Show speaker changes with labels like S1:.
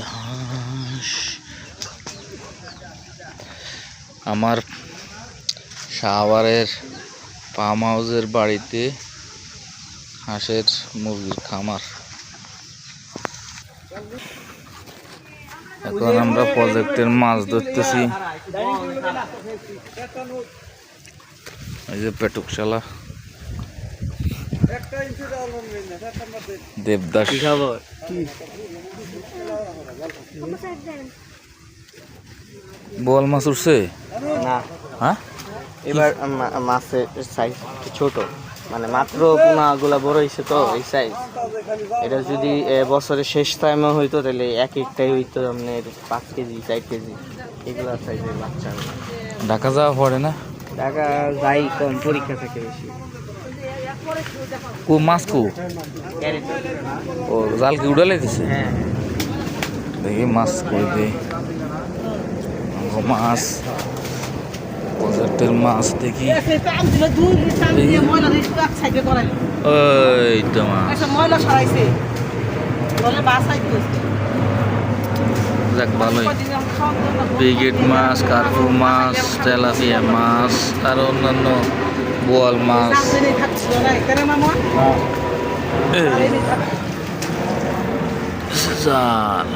S1: হাঁস আমার শাহবাগের ফার্ম হাউসের বাড়িতে হাঁসের মুরগির খামার। এখন আমরা প্রজেক্টের মাছ ধরতেছি। এই যে পেটুকশালা দেবদাস। বোয়াল মাছ উঠছে
S2: না?
S1: হ্যাঁ,
S2: এবার মাছের সাইজ ছোট, মানে মাত্র পোনাগুলা বড় হয়েছে তো এই সাইজ। এটা যদি বছরের শেষ টাইমে হইতো তাহলে এক একটাই হইতো আপনার 5 কেজি 4 কেজি এগুলা সাইজের বাচ্চা।
S1: ঢাকা যাওয়া পড়ে না?
S2: টাকা যাই কম, পরীক্ষা থাকে বেশি।
S1: কো মাছ কো ও জাল কি উড়ালে দিছে?
S2: হ্যাঁ,
S1: দেখি মাছ কই দে মাছ প্রজেক্টের মাছ দেখি। এইটা মাছ যাক ভালোই। ব্রিগেড মাছ, কার্পু মাছ, তেলাপিয়া মাছ আর অন্যান্য বোয়াল মাছ। জাল